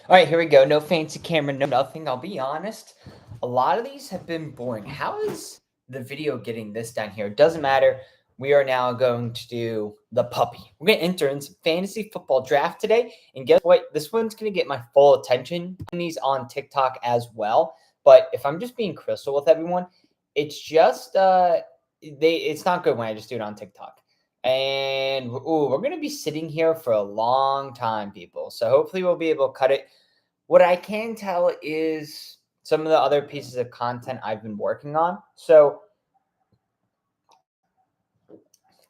All right, here we go. No fancy camera, no nothing. I'll be honest. A lot of these have been boring. How is the video getting this down here? It doesn't matter. We are now going to do the puppy. We're going to enter in some fantasy football draft today. And guess what? This one's going to get my full attention. I'm these on TikTok as well. But if I'm just being crystal with everyone, it's just it's not good when I just do it on TikTok. And we're going to be sitting here for a long time, people. So hopefully we'll be able to cut it. What I can tell is some of the other pieces of content I've been working on. So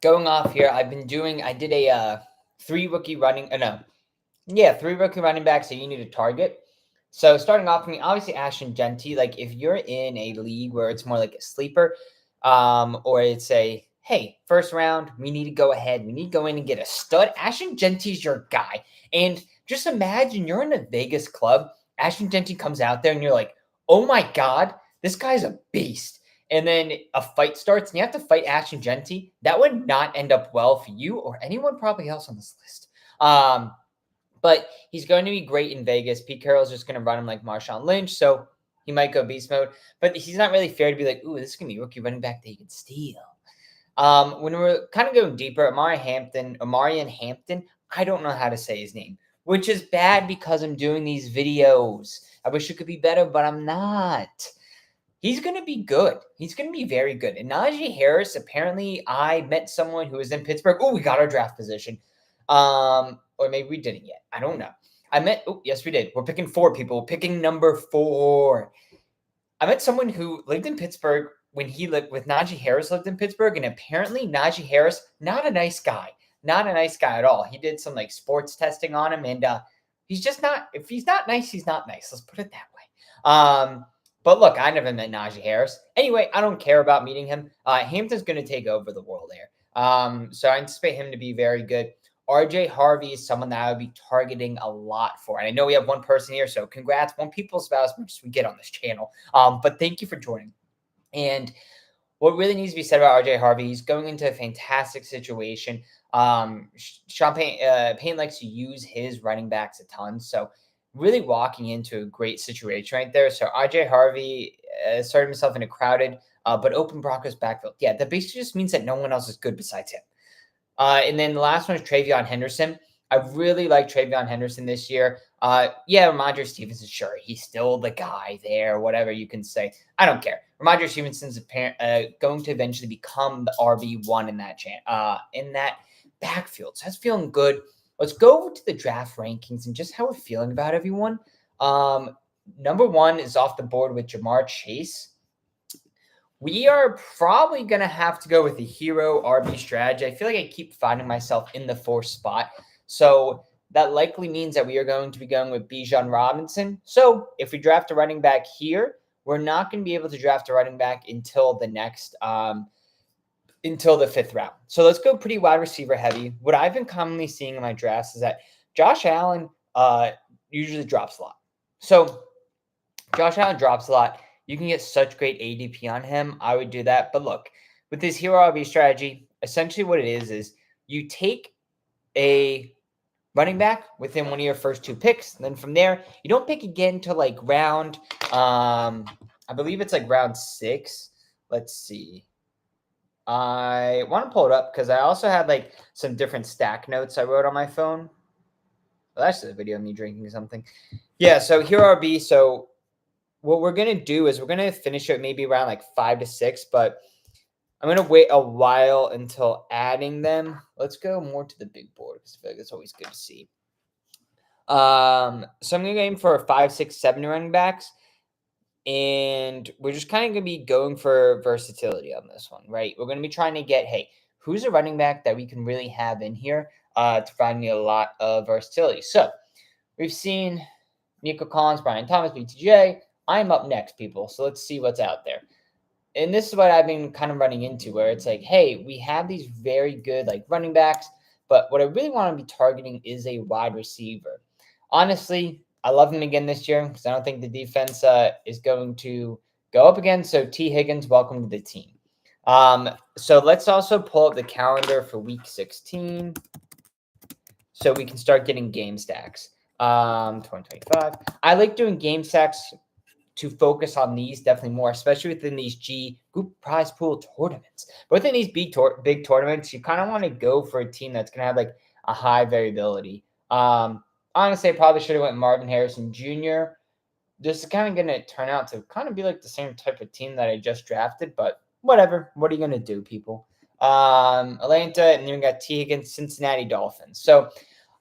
going off here, I did a three rookie running backs that you need to target. So starting off, obviously Ashton Genty, like if you're in a league where it's more like a sleeper, or it's a, hey, first round, we need to go ahead. We need to go in and get a stud. Ashton Genty's your guy. And just imagine you're in a Vegas club. Ashton Genty comes out there and you're like, oh my God, this guy's a beast. And then a fight starts and you have to fight Ashton Genty. That would not end up well for you or anyone probably else on this list. But he's going to be great in Vegas. Pete Carroll's just going to run him like Marshawn Lynch, so he might go beast mode. But he's not really fair to be like, ooh, this is going to be a rookie running back that you can steal. When we're kind of going deeper, Amarian Hampton, I don't know how to say his name, which is bad because I'm doing these videos. I wish it could be better, but I'm not. He's going to be good. He's going to be very good. And Najee Harris, apparently I met someone who was in Pittsburgh. Oh, we got our draft position. Or maybe we didn't yet. I don't know. Yes, we did. We're picking 4 people. We're picking number 4. I met someone who lived in Pittsburgh when he lived with Najee Harris lived in Pittsburgh. And apparently Najee Harris, not a nice guy. Not a nice guy at all. He did some like sports testing on him. And he's just not, if he's not nice, he's not nice. Let's put it that way. But look, I never met Najee Harris. Anyway, I don't care about meeting him. Hampton's going to take over the world there. So I anticipate him to be very good. RJ Harvey is someone that I would be targeting a lot for. And I know we have one person here, so congrats. One people's about as much as we get on this channel. But thank you for joining. And what really needs to be said about RJ Harvey, he's going into a fantastic situation. Sean Payne likes to use his running backs a ton. So really walking into a great situation right there. So RJ Harvey started himself in a crowded but open Broncos backfield. Yeah, that basically just means that no one else is good besides him. And then the last one is Travion Henderson. I really like Travion Henderson this year. Ramondre Stevenson, sure, he's still the guy there, whatever you can say. I don't care. Ramondre Stevenson's going to eventually become the RB1 in that backfield. So that's feeling good. Let's go over to the draft rankings and just how we're feeling about everyone. Number 1 is off the board with Jamar Chase. We are probably going to have to go with the hero RB strategy. I feel like I keep finding myself in the 4th spot. So that likely means that we are going to be going with Bijan Robinson. So if we draft a running back here, we're not going to be able to draft a running back until the next until the 5th round. So let's go pretty wide receiver heavy. What I've been commonly seeing in my drafts is that Josh Allen usually drops a lot. So Josh Allen drops a lot. You can get such great ADP on him. I would do that. But look, with this hero RB strategy, essentially what it is you take a running back within one of your first 2 picks. And then from there, you don't pick again to like round, I believe it's like round 6. Let's see. I want to pull it up because I also had like some different stack notes I wrote on my phone. Well, that's a video of me drinking something. Yeah, so hero RB. So what we're going to do is we're going to finish it maybe around like 5 to 6, but I'm going to wait a while until adding them. Let's go more to the big board because I feel like it's always good to see. So I'm going to aim for 5, 6, 7 running backs. And we're just kind of going to be going for versatility on this one, right? We're going to be trying to get, hey, who's a running back that we can really have in here to provide me a lot of versatility? So we've seen Nico Collins, Brian Thomas, BTJ. I'm up next, people. So let's see what's out there. And this is what I've been kind of running into where it's like, hey, we have these very good like running backs, but what I really want to be targeting is a wide receiver. Honestly, I love him again this year because I don't think the defense is going to go up again. So T. Higgins, welcome to the team. So let's also pull up the calendar for week 16 so we can start getting game stacks. 2025. I like doing game sacks to focus on these definitely more, especially within these G group prize pool tournaments. But within these big tournaments, you kind of want to go for a team that's going to have like a high variability. Honestly, I probably should have went Marvin Harrison Jr. This is kind of going to turn out to kind of be like the same type of team that I just drafted, but whatever. What are you going to do, people? Atlanta, and then we got T. Higgins, Cincinnati Dolphins. So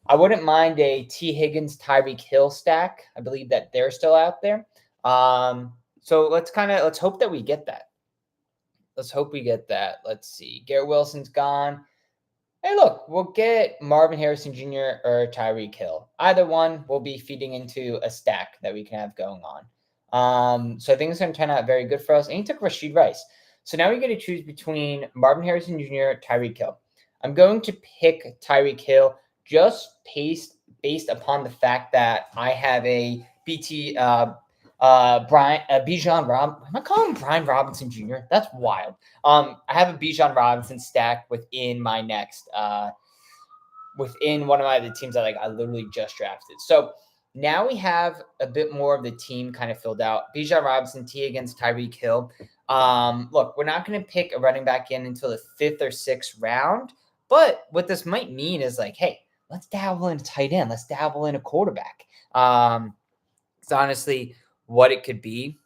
I wouldn't mind a T. Higgins, Tyreek Hill stack. I believe that they're still out there. So let's hope that we get that. Let's hope we get that. Let's see. Garrett Wilson's gone. Hey, look, we'll get Marvin Harrison Jr. or Tyreek Hill. Either one will be feeding into a stack that we can have going on. So I think it's going to turn out very good for us. And he took Rashid Rice. So now we get to choose between Marvin Harrison Jr. Tyreek Hill. I'm going to pick Tyreek Hill just based upon the fact that I have a Bijan Rob. Am I calling him Brian Robinson Jr.? That's wild. I have a Bijan Robinson stack within my next within one of the teams that I literally just drafted. So now we have a bit more of the team kind of filled out. Bijan Robinson, T against Tyreek Hill. Look, we're not going to pick a running back in until the 5th or 6th round. But what this might mean is hey, let's dabble in a tight end. Let's dabble in a quarterback. It's honestly what it could be.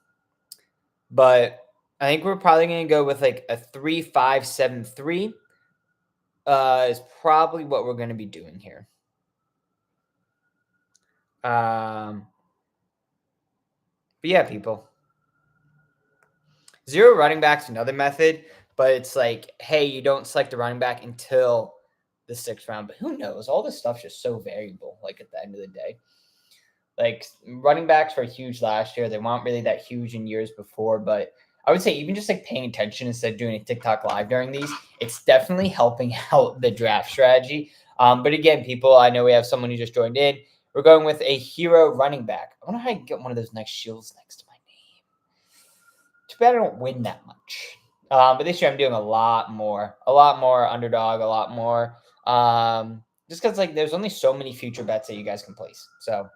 But I think we're probably going to go with a 3-5-7-3 is probably what we're going to be doing here. But yeah, people. Zero running back's another method, but it's hey, you don't select a running back until the 6th round. But who knows? All this stuff's just so variable, at the end of the day. Running backs were huge last year. They weren't really that huge in years before, but I would say even just paying attention instead of doing a TikTok live during these, it's definitely helping out the draft strategy. But again, people, I know we have someone who just joined in. We're going with a hero running back. I wonder how I can get one of those nice shields next to my name. Too bad I don't win that much. But this year I'm doing a lot more underdog, a lot more. Just because there's only so many future bets that you guys can place. So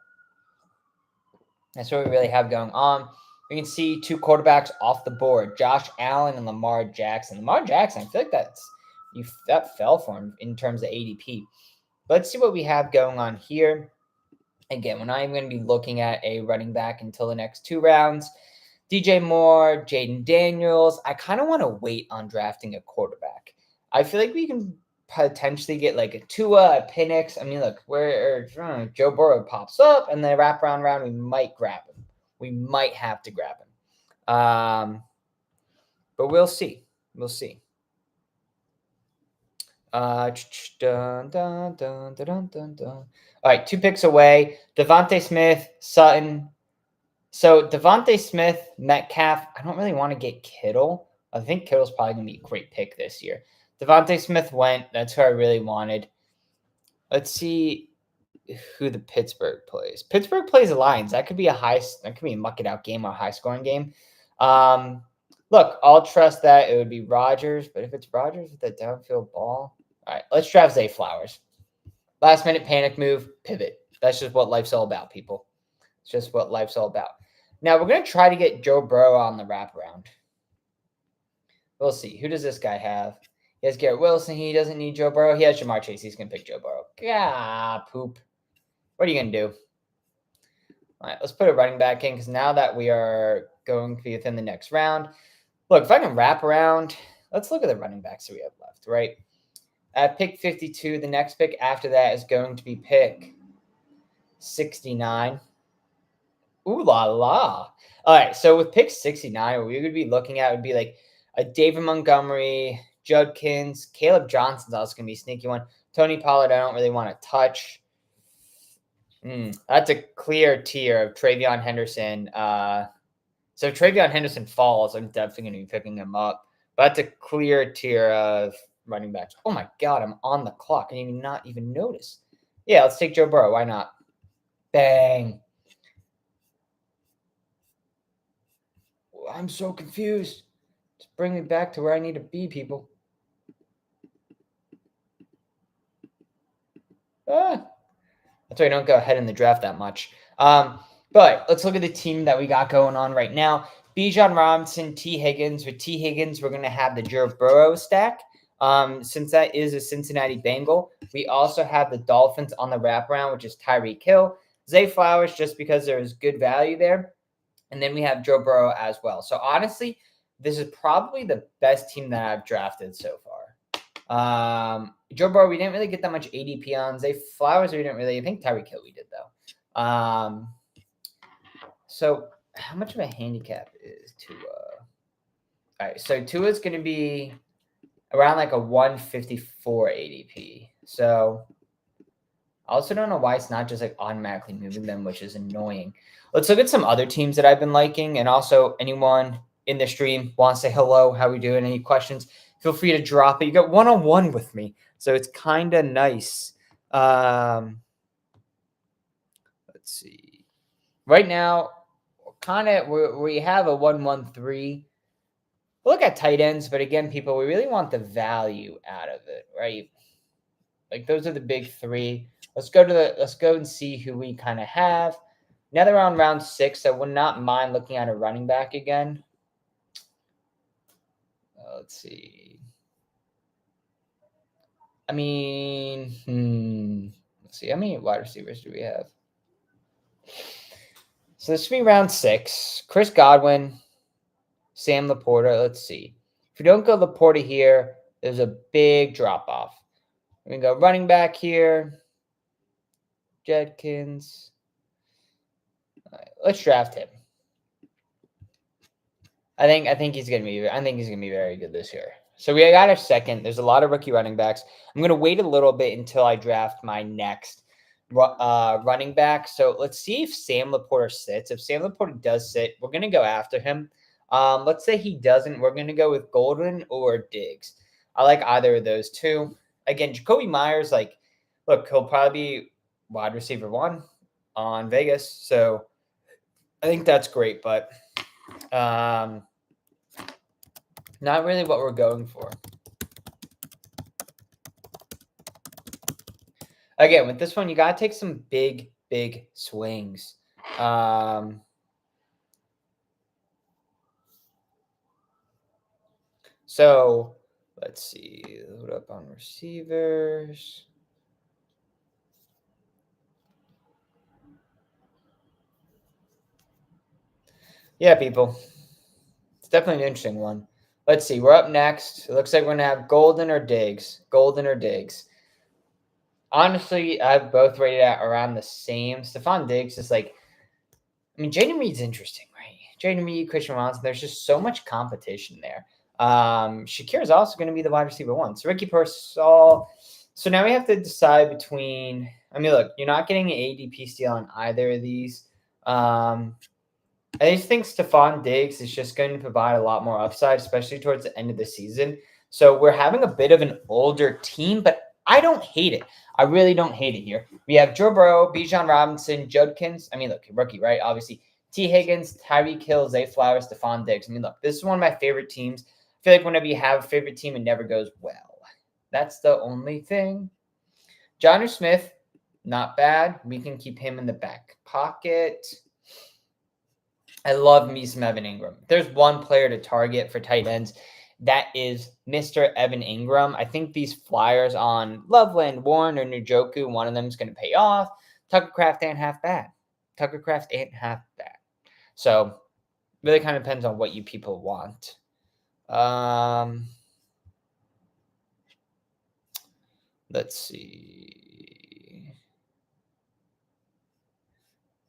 that's what we really have going on. We can see 2 quarterbacks off the board, Josh Allen and Lamar Jackson. Lamar Jackson, I feel like that fell for him in terms of ADP. Let's see what we have going on here. Again, we're not even going to be looking at a running back until the next 2 rounds. DJ Moore, Jaden Daniels. I kind of want to wait on drafting a quarterback. I feel like we can potentially get a Tua, a Penix. I mean, look, where Joe Burrow pops up and then wraparound round, we might grab him. We might have to grab him. But we'll see. We'll see. All right, 2 picks away. Devontae Smith, Sutton. So Devontae Smith, Metcalf. I don't really want to get Kittle. I think Kittle's probably going to be a great pick this year. Devontae Smith went. That's who I really wanted. Let's see who the Pittsburgh plays. Pittsburgh plays the Lions. That could be a muck it out game or a high scoring game. Look, I'll trust that it would be Rodgers, but if it's Rodgers with a downfield ball, all right, let's draft Zay Flowers. Last minute panic move, pivot. That's just what life's all about, people. It's just what life's all about. Now we're gonna try to get Joe Burrow on the wraparound. We'll see. Who does this guy have? He has Garrett Wilson. He doesn't need Joe Burrow. He has Jamar Chase. He's going to pick Joe Burrow. Poop. What are you going to do? All right, let's put a running back in because now that we are going to be within the next round. Look, if I can wrap around, let's look at the running backs that we have left, right? At pick 52, the next pick after that is going to be pick 69. Ooh la la. All right, so with pick 69, what we would be looking at would be a David Montgomery, Judkins, Caleb Johnson's also going to be a sneaky one. Tony Pollard, I don't really want to touch. That's a clear tier of Travion Henderson. So if Travion Henderson falls, I'm definitely going to be picking him up. But that's a clear tier of running backs. Oh, my God, I'm on the clock. I did not even notice. Yeah, let's take Joe Burrow. Why not? Bang. I'm so confused. Just bring me back to where I need to be, people. That's why I don't go ahead in the draft that much. But let's look at the team that we got going on right now. Bijan Robinson, T. Higgins. With T. Higgins, we're going to have the Joe Burrow stack. Since that is a Cincinnati Bengal, we also have the Dolphins on the wraparound, which is Tyreek Hill. Zay Flowers, just because there is good value there. And then we have Joe Burrow as well. So honestly, this is probably the best team that I've drafted so far. Joe Burrow, we didn't really get that much ADP on. Zay Flowers, we didn't really. I think Tyreek Hill we did though. So how much of a handicap is Tua? All right, so Tua is going to be around like a 154 ADP. So I also don't know why it's not just like automatically moving them, which is annoying. Let's look at some other teams that I've been liking, and also anyone in the stream wants to say hello, how we doing, any questions, feel free to drop it. You got one-on-one with me, so it's kind of nice. Let's see. Right now, kind of we have a 1-1-3. Look at tight ends, but again, people, we really want the value out of it, right? Like those are the big three. Let's go and see who we kind of have. Now that we're on round 6, I would not mind looking at a running back again. Let's see. I mean, let's see. How many wide receivers do we have? So this should be round 6. Chris Godwin, Sam Laporta. Let's see. If we don't go Laporta here, there's a big drop-off. We're going to go running back here. Judkins. All right, let's draft him. I think he's gonna be very good this year. So we got our second. There's a lot of rookie running backs. I'm gonna wait a little bit until I draft my next running back. So let's see if Sam Laporta sits. If Sam Laporta does sit, we're gonna go after him. Let's say he doesn't. We're gonna go with Golden or Diggs. I like either of those two. Again, Jacoby Myers, like, look, he'll probably be wide receiver 1 on Vegas. So I think that's great, but not really what we're going for. Again, with this one, you got to take some big swings. So let's see. Load up on receivers. Yeah, people. It's definitely an interesting one. Let's see. We're up next. It looks like we're going to have Golden or Diggs. Golden or Diggs. Honestly, I've both rated at around the same. Stephon Diggs is like, I mean, Jaden Reed's interesting, right? Jaden Reed, Christian Watson, there's just so much competition there. Shakir is also going to be the wide receiver 1. So Ricky Pearsall. So now we have to decide between, I mean, look, you're not getting an ADP steal on either of these. I just think Stephon Diggs is just going to provide a lot more upside, especially towards the end of the season. So we're having a bit of an older team, but I don't hate it. I really don't hate it here. We have Joe Burrow, Bijan Robinson, Judkins. I mean, look, rookie, right? Obviously, T. Higgins, Tyreek Hill, Zay Flowers, Stephon Diggs. I mean, look, this is one of my favorite teams. I feel like whenever you have a favorite team, it never goes well. That's the only thing. Jonnu Smith, not bad. We can keep him in the back pocket. I love me some Evan Ingram. There's one player to target for tight ends. That is Mr. Evan Ingram. I think these flyers on Loveland, Warren, or Njoku, one of them is going to pay off. Tucker Craft ain't half bad. So really kind of depends on what you people want. Let's see.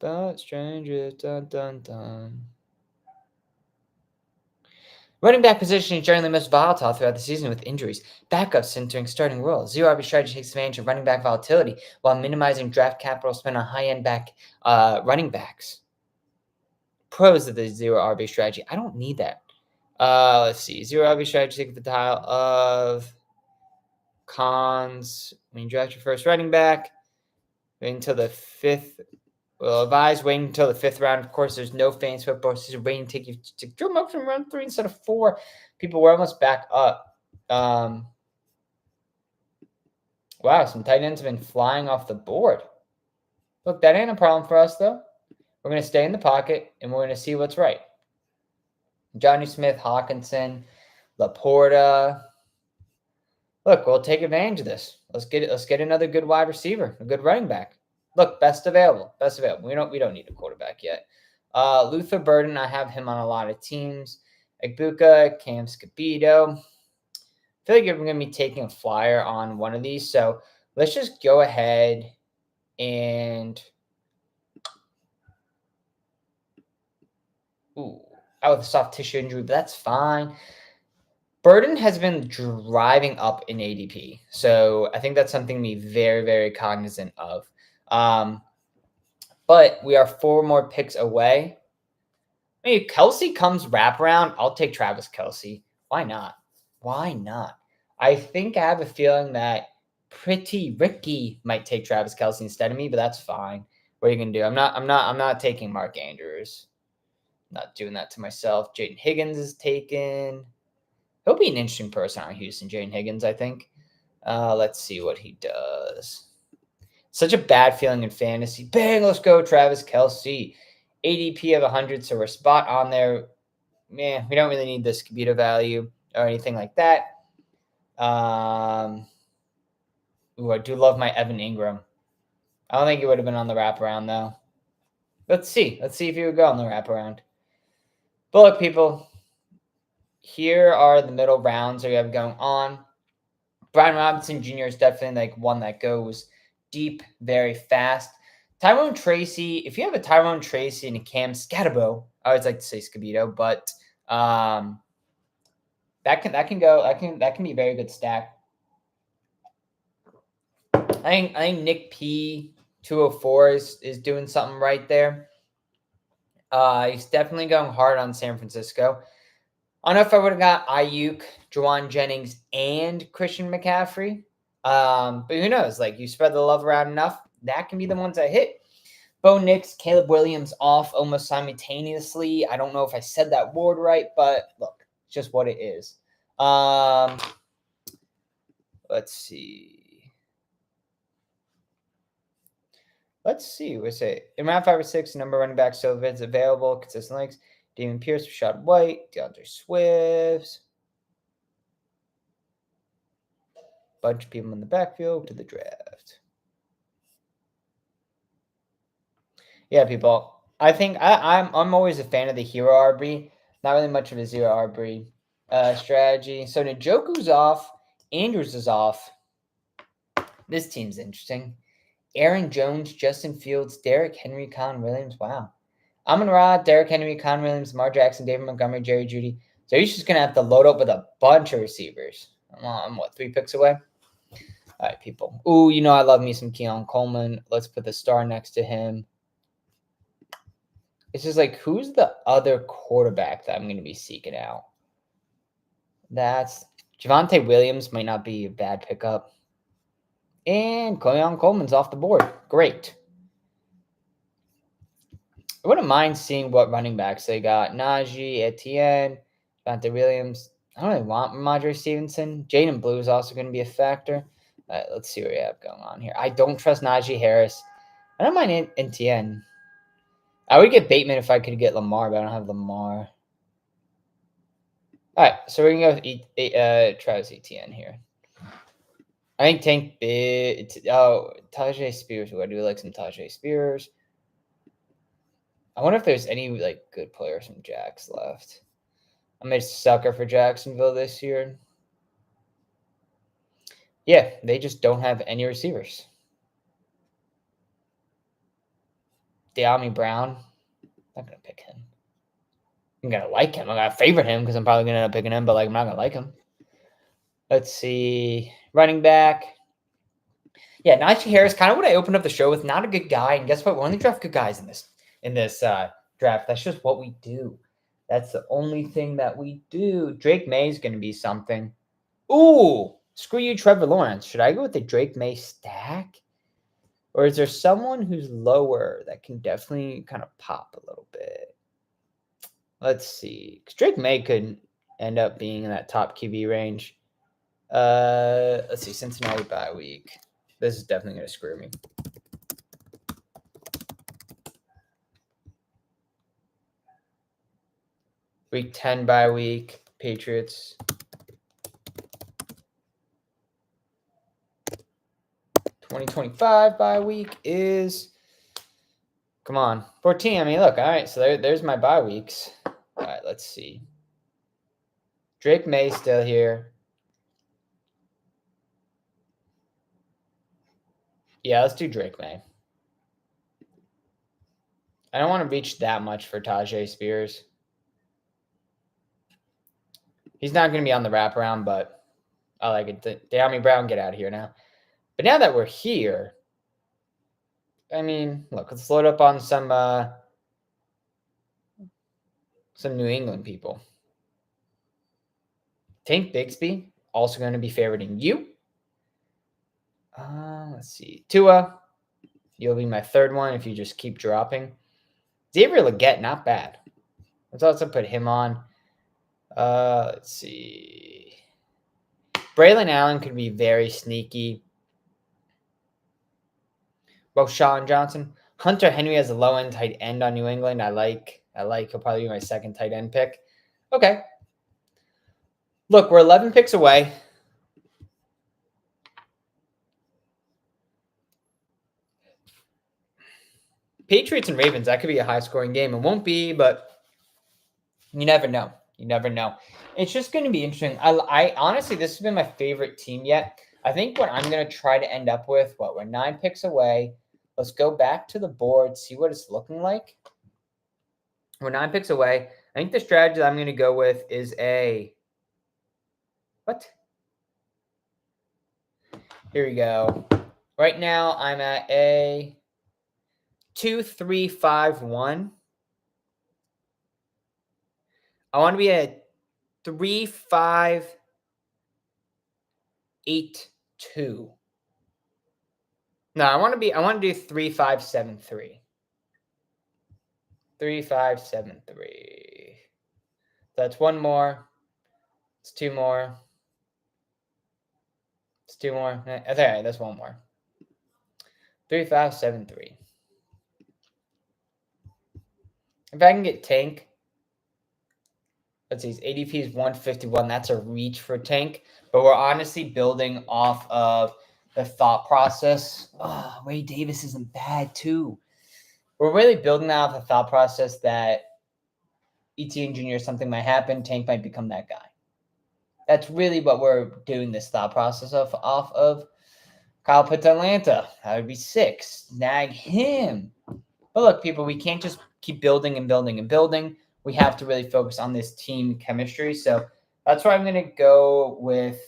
But strangers, dun dun dun. Running back position is generally most volatile throughout the season with injuries. Backups entering starting roles. Zero RB strategy takes advantage of running back volatility while minimizing draft capital spent on high-end running backs. Pros of the zero RB strategy. I don't need that. Let's see. Zero RB strategy take the tile of cons. When you draft your first running back, wait until the 5th. Well, advise waiting until the 5th round. Of course, there's no fantasy football season. Waiting to take you to Drew up from round 3 instead of 4. People were almost back up. Wow, some tight ends have been flying off the board. Look, that ain't a problem for us, though. We're going to stay in the pocket, and we're going to see what's right. Johnny Smith, Hawkinson, Laporta. Look, we'll take advantage of this. Let's get another good wide receiver, a good running back. Look, best available. We don't need a quarterback yet. Luther Burden, I have him on a lot of teams. Egbuka, Cam Scabito. I feel like we're going to be taking a flyer on one of these. So let's just go ahead and out with a soft tissue injury, but that's fine. Burden has been driving up in ADP. So I think that's something to be very, very cognizant of. But we are 4 more picks away. I mean, if Kelsey comes wraparound, I'll take Travis Kelsey. Why not? Why not? I think I have a feeling that Pretty Ricky might take Travis Kelsey instead of me, but that's fine. What are you gonna do? I'm not taking Mark Andrews. Not doing that to myself. Jaden Higgins is taken. He'll be an interesting person on Houston, Jaden Higgins, I think. Let's see what he does. Such a bad feeling in fantasy. Bang, let's go, Travis Kelsey. ADP of 100, so we're spot on there. Man, we don't really need this Scabito value or anything like that. I do love my Evan Ingram. I don't think he would have been on the wraparound, though. Let's see. Let's see if he would go on the wraparound. But look, people, here are the middle rounds that we have going on. Brian Robinson Jr. is definitely like one that goes deep very fast. Tyrone Tracy, if you have a Tyrone Tracy and a Cam Scatabo, I always like to say Scabito, but that can be a very good stack. I think Nick P 204 is doing something right there. He's definitely going hard on San Francisco. I don't know if I would have got Ayuk, Juwan Jennings, and Christian McCaffrey. But who knows? Like, you spread the love around enough, that can be the ones that hit. Bo Nix, Caleb Williams off almost simultaneously. I don't know if I said that word right, but look, it's just what it is. Let's see. We say in round 5 or 6, number running back so if it's available, consistent links. Damon Pierce, Rashad White, DeAndre Swift. Bunch of people in the backfield to the draft. Yeah, people. I think I'm always a fan of the hero RB. Not really much of a zero RB strategy. So Njoku's off. Andrews is off. This team's interesting. Aaron Jones, Justin Fields, Derrick Henry, Con Williams. Wow. Amon-Ra, Derrick Henry, Con Williams, Lamar Jackson, David Montgomery, Jerry Jeudy. So he's just going to have to load up with a bunch of receivers. I'm 3 picks away? All right, people. Ooh, I love me some Keon Coleman. Let's put the star next to him. It's just like, who's the other quarterback that I'm going to be seeking out? That's Javonte Williams might not be a bad pickup. And Keon Coleman's off the board. Great. I wouldn't mind seeing what running backs they got. Najee, Etienne, Javonte Williams. I don't really want Ramondre Stevenson. Jaden Blue is also going to be a factor. All right, let's see what we have going on here. I don't trust Najee Harris. I don't mind Etienne. I would get Bateman if I could get Lamar, but I don't have Lamar. All right, so we're going to go with Travis Etienne here. I think Tajay Spears. I do like some Tajay Spears. I wonder if there's any good players from Jax left. I'm a sucker for Jacksonville this year. Yeah, they just don't have any receivers. De'Ami Brown. I'm not going to pick him. I'm going to like him. I'm going to favorite him because I'm probably going to end up picking him, but I'm not going to like him. Let's see. Running back. Yeah, Najee Harris, kind of what I opened up the show with. Not a good guy. And guess what? We only draft good guys in this draft. That's just what we do. That's the only thing that we do. Drake May is going to be something. Ooh, screw you, Trevor Lawrence. Should I go with the Drake May stack? Or is there someone who's lower that can definitely kind of pop a little bit? Let's see. Because Drake May could end up being in that top QB range. Let's see. Cincinnati bye week. This is definitely going to screw me. Week 10 bye week. Patriots. $20.25 bye week is, come on, 14. I mean, look, all right, so there's my bye weeks. All right, let's see. Drake May still here. Yeah, let's do Drake May. I don't want to reach that much for Tajay Spears. He's not going to be on the wraparound, but I like it. De'Ami Brown, get out of here now. But now that we're here, I mean, look, let's load up on some New England people. Tank Bigsby, also going to be favoriting you. Let's see. Tua, you'll be my third one if you just keep dropping. Xavier Legette, not bad. Let's also put him on. Let's see. Braylon Allen could be very sneaky. Roshan Johnson. Hunter Henry has a low-end tight end on New England. I like. He'll probably be my second tight end pick. Okay. Look, we're 11 picks away. Patriots and Ravens, that could be a high-scoring game. It won't be, but you never know. You never know. It's just going to be interesting. I honestly, this has been my favorite team yet. I think what I'm going to try to end up with, we're 9 picks away. Let's go back to the board, see what it's looking like. We're 9 picks away. I think the strategy that I'm going to go with is a – what? Here we go. Right now, I'm at a 2-3-5-1. I want to be at 3-5-8-2. No, I want to do 3-5-7-3. 3-5-7-3. That's one more. It's two more. It's two more. Okay, that's one more. 3-5-7-3. If I can get Tank, let's see, his ADP is 151. That's a reach for Tank. But we're honestly building off of the thought process. Oh, Ray Davis isn't bad, too. We're really building off the thought process that ETN Jr. something might happen. Tank might become that guy. That's really what we're doing this thought process off of. Kyle Pitts Atlanta. That would be 6. Snag him. But look, people, we can't just keep building and building and building. We have to really focus on this team chemistry. So that's why I'm going to go with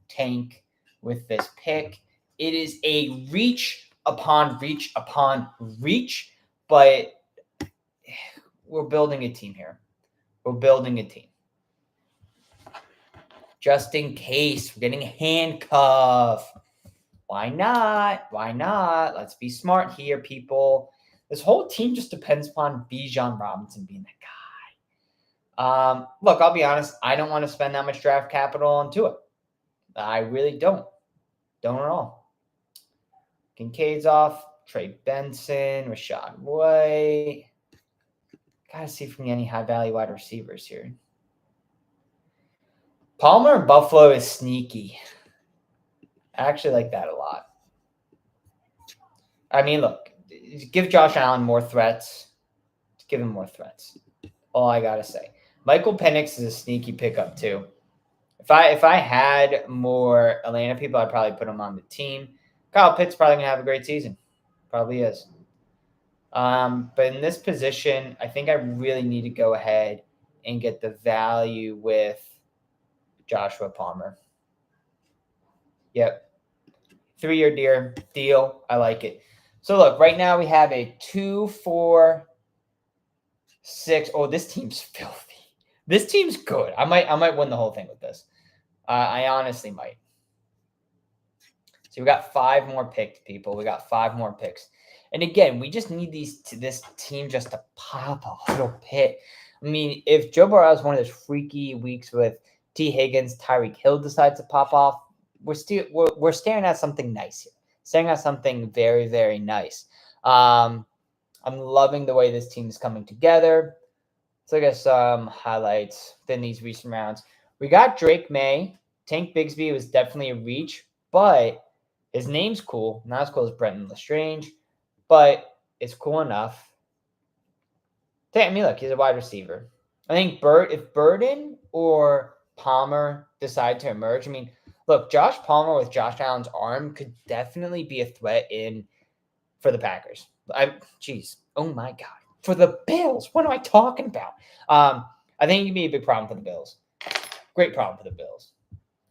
Tank with this pick. It is a reach upon reach upon reach, but we're building a team here. We're building a team. Just in case we're getting handcuffed. Why not? Why not? Let's be smart here, people. This whole team just depends upon Bijan Robinson being that guy. Look, I'll be honest. I don't want to spend that much draft capital on Tua. I really don't. Don't at all. Kincaid's off. Trey Benson. Rashad White. Gotta see if we can get any high-value wide receivers here. Palmer Buffalo is sneaky. I actually like that a lot. I mean, look, give Josh Allen more threats. Give him more threats. All I gotta say. Michael Penix is a sneaky pickup too. If I had more Atlanta people, I'd probably put him on the team. Kyle Pitts probably gonna have a great season. Probably is. But in this position, I think I really need to go ahead and get the value with Joshua Palmer. Yep. 3-year deal. I like it. So look, right now we have a 2-4-6. Oh, this team's filthy. This team's good. I might win the whole thing with this. I honestly might. So we got 5 more picked, people. We got 5 more picks. And again, we just need this team just to pop a little bit. I mean, if Joe Burrow has one of those freaky weeks with T. Higgins, Tyreek Hill decides to pop off, we're staring at something nice here. Staring at something very, very nice. I'm loving the way this team is coming together. Let's look at some highlights within these recent rounds. We got Drake May. Tank Bigsby was definitely a reach, but his name's cool. Not as cool as Brenton Lestrange, but it's cool enough. I mean, look, he's a wide receiver. I think if Burden or Palmer decide to emerge, I mean, look, Josh Palmer with Josh Allen's arm could definitely be a threat for the Packers. Oh my God. For the Bills. What am I talking about? I think it could be a big problem for the Bills. Great problem for the Bills.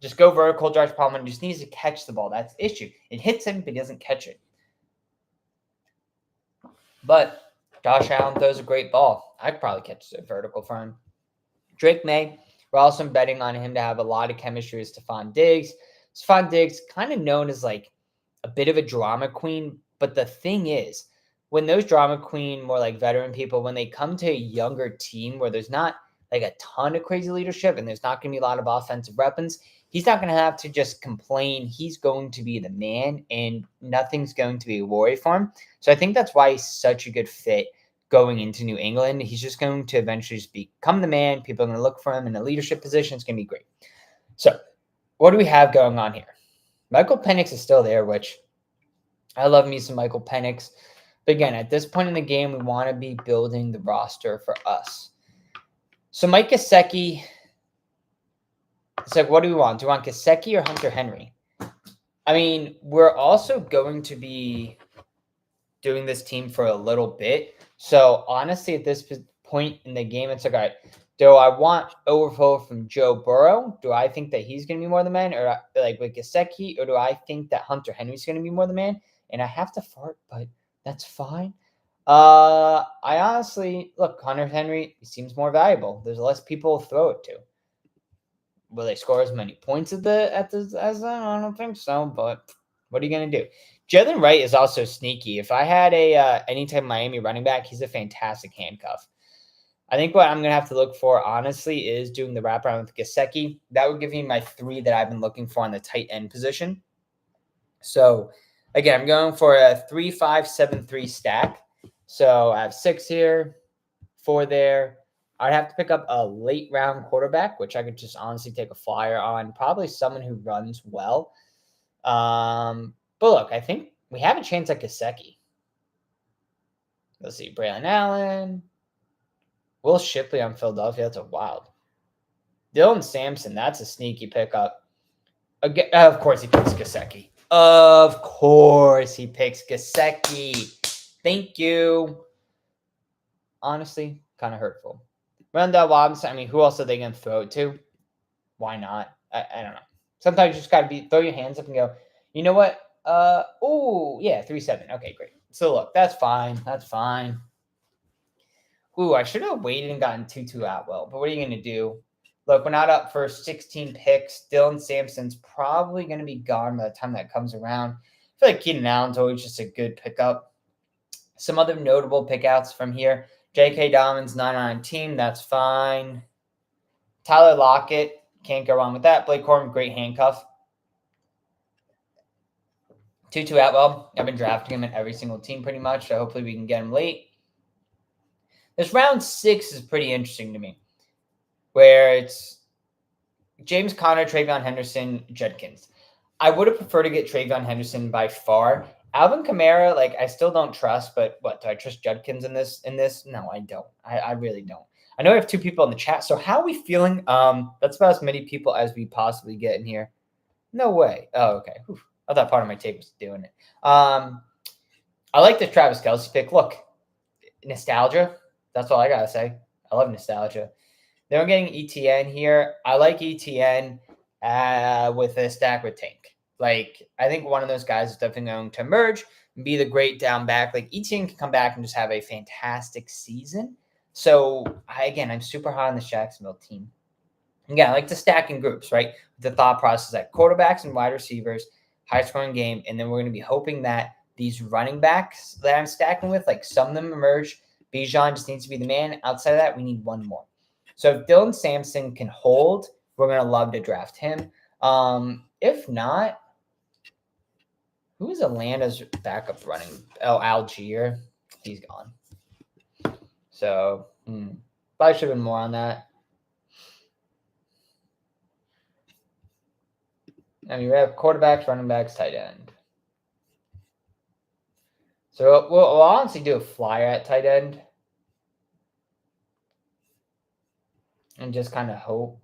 Just go vertical. Josh Palmer just needs to catch the ball. That's the issue. It hits him, but he doesn't catch it. But Josh Allen throws a great ball. I'd probably catch a vertical for him. Drake May, we're also betting on him to have a lot of chemistry with Stephon Diggs. Stephon Diggs, kind of known as like a bit of a drama queen. But the thing is, when those drama queen, more like veteran people, when they come to a younger team where there's not like a ton of crazy leadership and there's not going to be a lot of offensive weapons, he's not going to have to just complain. He's going to be the man and nothing's going to be a worry for him. So I think that's why he's such a good fit going into New England. He's just going to eventually just become the man. People are going to look for him in a leadership position. It's going to be great. So what do we have going on here? Michael Penix is still there, which I love me some Michael Penix. But again, at this point in the game, we want to be building the roster for us. So Mike Gesicki, it's like, what do we want? Do we want Gesicki or Hunter Henry? I mean, we're also going to be doing this team for a little bit. So honestly, at this point in the game, it's like, all right, do I want overflow from Joe Burrow? Do I think that he's going to be more the man, or like with Gesicki, or do I think that Hunter Henry's going to be more the man? And I have to fart, but that's fine. I honestly look, Hunter Henry seems more valuable. There's less people to throw it to. Will they score as many points as I don't think so, but what are you gonna do? Jalen Wright is also sneaky. If I had any type of Miami running back, he's a fantastic handcuff. I think what I'm gonna have to look for, honestly, is doing the wraparound with Gesicki. That would give me my 3 that I've been looking for on the tight end position. So again, I'm going for a 3-5-7-3 stack. So I have 6 here, 4 there. I'd have to pick up a late round quarterback, which I could just honestly take a flyer on. Probably someone who runs well. But look, I think we have a chance at Gesicki. Let's see. Braylon Allen. Will Shipley on Philadelphia. That's a wild. Dylan Sampson. That's a sneaky pickup. Again, of course he picks Gesicki. Of course he picks Gesicki. Thank you. Honestly, kind of hurtful. Rondell Robinson, I mean, who else are they going to throw it to? Why not? I don't know. Sometimes you just got to throw your hands up and go, you know what? 3-7. Okay, great. So look, that's fine. That's fine. I should have waited and gotten Tutu Atwell, but what are you going to do? Look, we're not up for 16 picks. Dylan Sampson's probably going to be gone by the time that comes around. I feel like Keenan Allen's always just a good pickup. Some other notable pickouts from here. J.K. Dobbins, 9 on team. That's fine. Tyler Lockett. Can't go wrong with that. Blake Corum, great handcuff. Tutu Atwell. I've been drafting him in every single team pretty much, so hopefully we can get him late. This round 6 is pretty interesting to me, where it's James Conner, Travion Henderson, Judkins. I would have preferred to get Travion Henderson by far. Alvin Kamara, I still don't trust, but what, do I trust Judkins in this? No, I don't. I really don't. I know I have 2 people in the chat, so how are we feeling? That's about as many people as we possibly get in here. No way. Oh, okay. Whew. I thought part of my tape was doing it. I like the Travis Kelce pick. Look, nostalgia. That's all I got to say. I love nostalgia. Then we're getting ETN here. I like ETN with a stack with Tank. I think one of those guys is definitely going to emerge and be the great down back. ETN can come back and just have a fantastic season. So, I'm super high on the Jacksonville team. Again, I like to stack in groups, right? The thought process that quarterbacks and wide receivers, high-scoring game, and then we're going to be hoping that these running backs that I'm stacking with, some of them emerge. Bijan just needs to be the man. Outside of that, we need one more. So if Dylan Sampson can hold, we're going to love to draft him. If not, who is Atlanta's backup running? Oh, Algier. He's gone. So, Probably should have been more on that. I mean, we have quarterbacks, running backs, tight end. So we'll honestly do a flyer at tight end. And just kind of hope.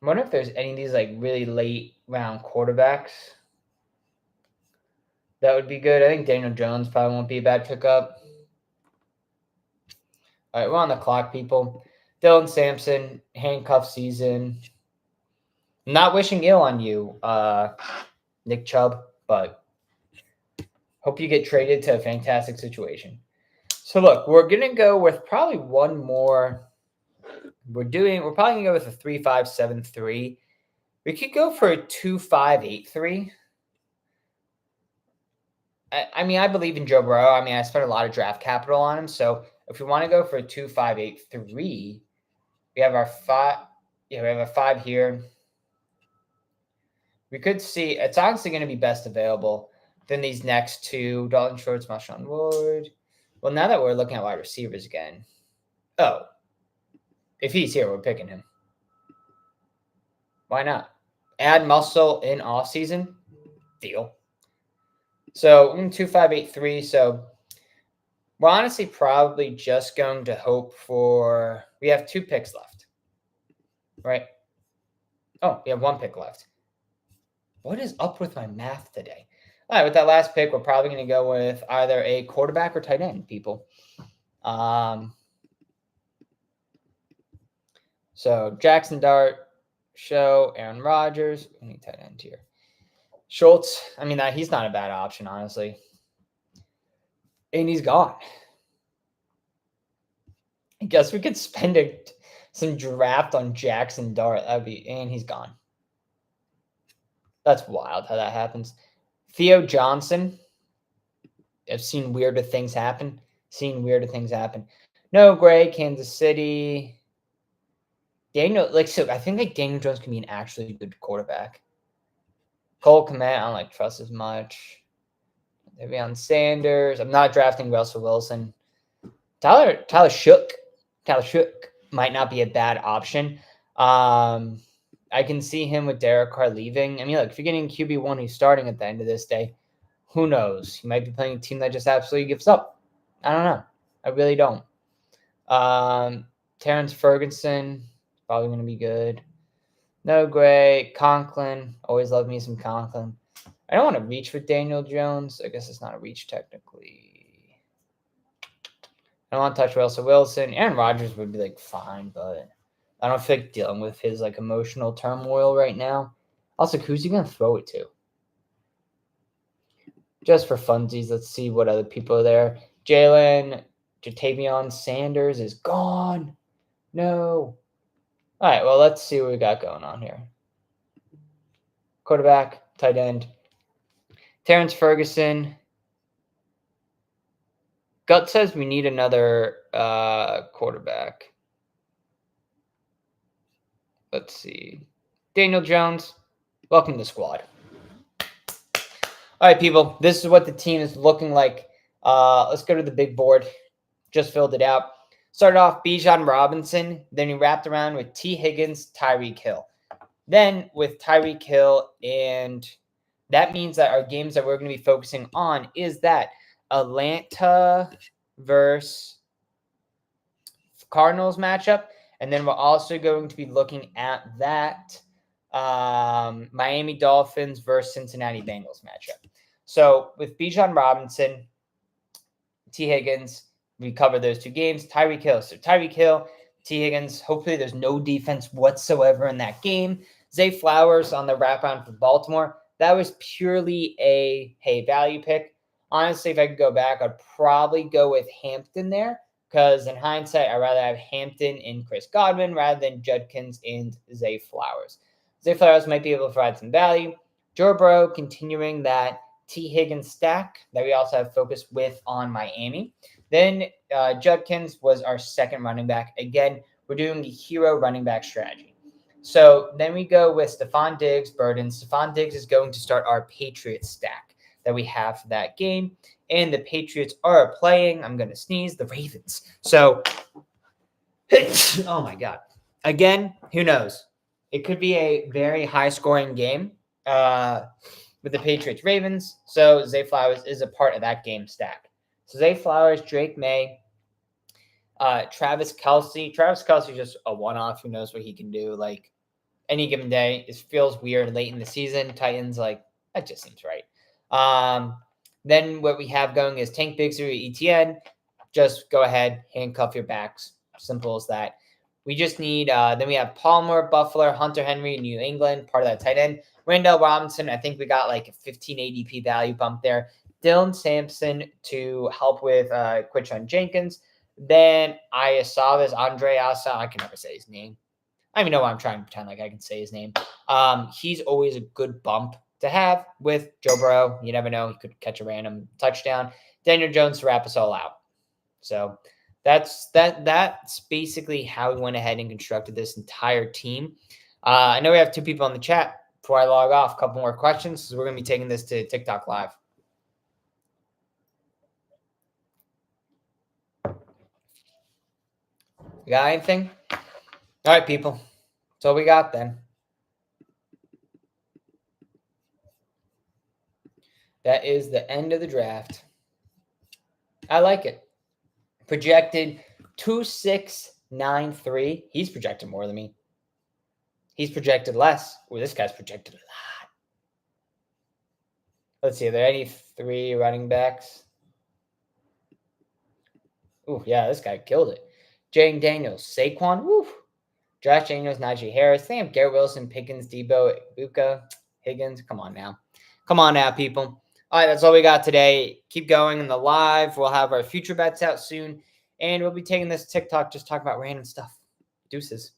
I wonder if there's any of these like really late round quarterbacks. That would be good. I think Daniel Jones probably won't be a bad pickup. All right, we're on the clock, people. Dylan Sampson, handcuff season. I'm not wishing ill on you, Nick Chubb, but hope you get traded to a fantastic situation. So look, we're gonna go with probably one more. We're probably gonna go with a 3-5-7-3. We could go for a 2-5-8-3. I mean, I believe in Joe Burrow. I mean, I spent a lot of draft capital on him. So if we want to go for a 2-5-8-3, we have our 5. Yeah, we have a 5 here. We could see it's honestly going to be best available than these next two. Dalton Schultz, Marshawn Ward. Well, now that we're looking at wide receivers again. Oh, if he's here, we're picking him. Why not? Add muscle in off season. Deal. So 2-5-8-3. So we're honestly probably just going to hope for. We have 2 picks left, right? Oh, we have 1 pick left. What is up with my math today? All right, with that last pick, we're probably going to go with either a quarterback or tight end, people. So Jackson Dart, Show, Aaron Rodgers. We need tight end here. Schultz. I mean, he's not a bad option, honestly. And he's gone. I guess we could spend some draft on Jackson Dart. And he's gone. That's wild how that happens. Theo Johnson. I've seen weirder things happen. No, Gray, Kansas City. Daniel, so I think Daniel Jones can be an actually good quarterback. Cole Kmet, I don't trust as much. Deion Sanders. I'm not drafting Russell Wilson. Tyler Shook might not be a bad option. I can see him with Derek Carr leaving. I mean, look, if you're getting QB1 who's starting at the end of this day, who knows? He might be playing a team that just absolutely gives up. I don't know. I really don't. Terrence Ferguson, probably going to be good. No, Gray. Conklin. Always love me some Conklin. I don't want to reach for Daniel Jones. I guess it's not a reach technically. I don't want to touch Russell Wilson. Aaron Rodgers would be fine, but I don't feel like dealing with his emotional turmoil right now. Also, who's he going to throw it to? Just for funsies, let's see what other people are there. Jatavion Sanders is gone. No. All right, well, let's see what we got going on here. Quarterback, tight end. Terrence Ferguson. Gut says we need another quarterback. Let's see. Daniel Jones, welcome to the squad. All right, people, this is what the team is looking like. Let's go to the big board. Just filled it out. Started off Bijan Robinson. Then we wrapped around with T. Higgins, Tyreek Hill. Then with Tyreek Hill, and that means that our games that we're going to be focusing on is that Atlanta versus Cardinals matchup. And then we're also going to be looking at that Miami Dolphins versus Cincinnati Bengals matchup. So with Bijan Robinson, T. Higgins, we cover those 2 games. Tyreek Hill. So Tyreek Hill, T. Higgins. Hopefully there's no defense whatsoever in that game. Zay Flowers on the wraparound for Baltimore. That was purely a value pick. Honestly, if I could go back, I'd probably go with Hampton there. Because in hindsight, I'd rather have Hampton and Chris Godwin rather than Judkins and Zay Flowers. Zay Flowers might be able to provide some value. Joe Burrow continuing that T. Higgins stack that we also have focus with on Miami. Then Judkins was our second running back. Again, we're doing the hero running back strategy. So then we go with Stephon Diggs, Burden. Stephon Diggs is going to start our Patriots stack. that we have for that game. And the Patriots are playing, I'm going to sneeze, the Ravens. So, oh my God. Again, who knows? It could be a very high-scoring game with the Patriots Ravens. So Zay Flowers is a part of that game stack. So Zay Flowers, Drake May, Travis Kelce. Travis Kelce is just a one-off. Who knows what he can do? Like any given day, it feels weird late in the season. Titans, like that just seems right. Then what we have going is Tank Bigsby, ETN. Just go ahead, handcuff your backs. Simple as that. We just need, then we have Palmer, Buffalo, Hunter Henry, New England, part of that tight end. Randall Robinson, I think we got like a 15 ADP value bump there. Dylan Sampson to help with Quinshon Jenkins. Then Andre Asa, I can never say his name. I don't even know why I'm trying to pretend like I can say his name. He's always a good bump to have with Joe Burrow. You never know. He could catch a random touchdown. Daniel Jones to wrap us all out. So that's basically how we went ahead and constructed this entire team. I know we have 2 people in the chat. Before I log off, a couple more questions, because we're going to be taking this to TikTok Live. You got anything? All right, people. That's all we got then. That is the end of the draft. I like it. Projected 2693. He's projected more than me. He's projected less. Oh, this guy's projected a lot. Let's see. Are there any 3 running backs? Oh, yeah, this guy killed it. Jaden Daniels, Saquon, woo. Josh Daniels, Najee Harris. They have Garrett Wilson, Pickens, Debo, Ibuka, Higgins. Come on now. Come on now, people. All right, that's all we got today. Keep going in the live. We'll have our future bets out soon. And we'll be taking this TikTok, just talk about random stuff. Deuces.